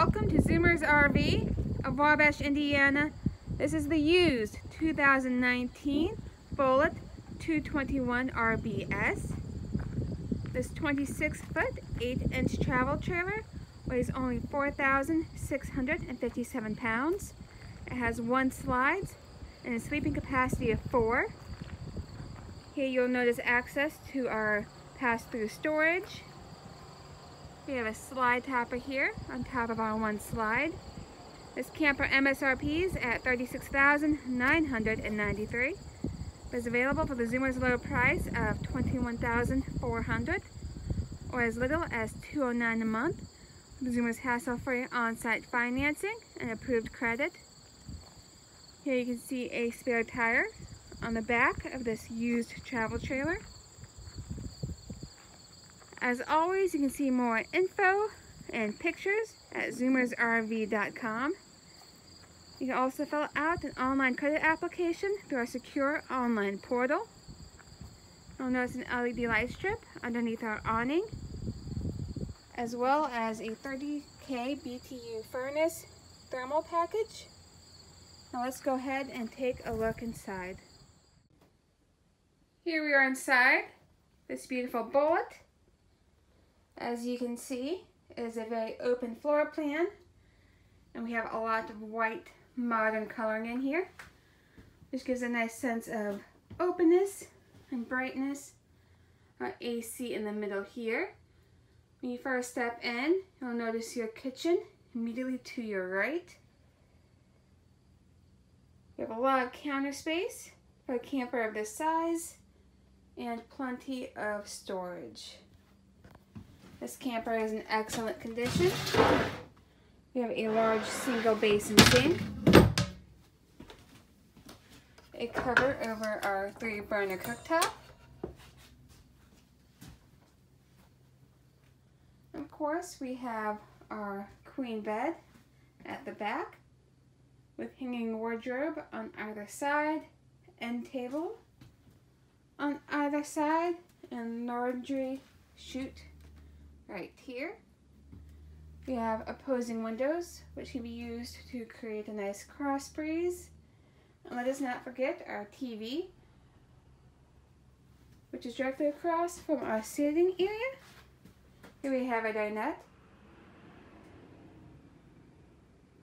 Welcome to Zoomer's RV of Wabash, Indiana. This is the used 2019 Bullitt 221 RBS. This 26-foot, 8-inch travel trailer weighs only 4,657 pounds. It has 1 slide and a sleeping capacity of 4. Here you'll notice access to our pass-through storage. We have a slide topper here on top of our 1 slide. This camper MSRPs at $36,993. It's available for the Zoomer's low price of $21,400 or as little as $209 a month. The Zoomer's hassle-free on-site financing and approved credit. Here you can see a spare tire on the back of this used travel trailer. As always, you can see more info and pictures at zoomersrv.com. You can also fill out an online credit application through our secure online portal. You'll notice an LED light strip underneath our awning, as well as a 30K BTU furnace thermal package. Now let's go ahead and take a look inside. Here we are inside this beautiful Bullitt. As you can see, it is a very open floor plan, and we have a lot of white modern coloring in here, which gives a nice sense of openness and brightness. Our AC in the middle here. When you first step in, you'll notice your kitchen immediately to your right. We have a lot of counter space for a camper of this size and plenty of storage. This camper is in excellent condition. We have a large single basin sink, a cover over our 3-burner cooktop. Of course, we have our queen bed at the back with hanging wardrobe on either side, end table on either side, and laundry chute right here. We have opposing windows, which can be used to create a nice cross breeze. And let us not forget our TV, which is directly across from our seating area. Here we have a dinette,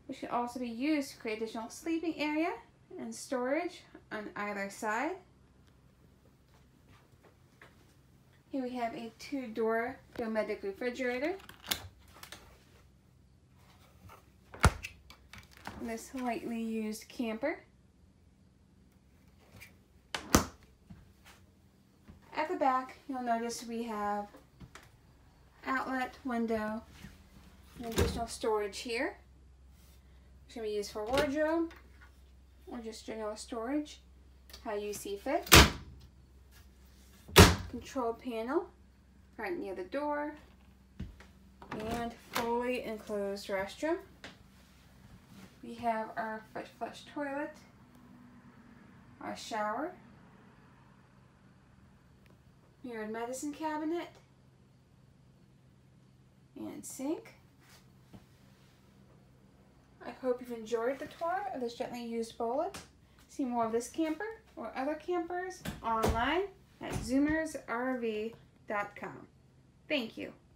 which can also be used to create additional sleeping area and storage on either side. Here we have a 2-door Dometic refrigerator. This lightly used camper. At the back, you'll notice we have outlet window and additional storage here, which can be used for wardrobe or just general storage, how you see fit. Control panel right near the door, and fully enclosed restroom. We have our flush toilet, our shower, mirrored medicine cabinet, and sink. I hope you've enjoyed the tour of this gently used Bullitt. See more of this camper or other campers online at zoomersrv.com. Thank you.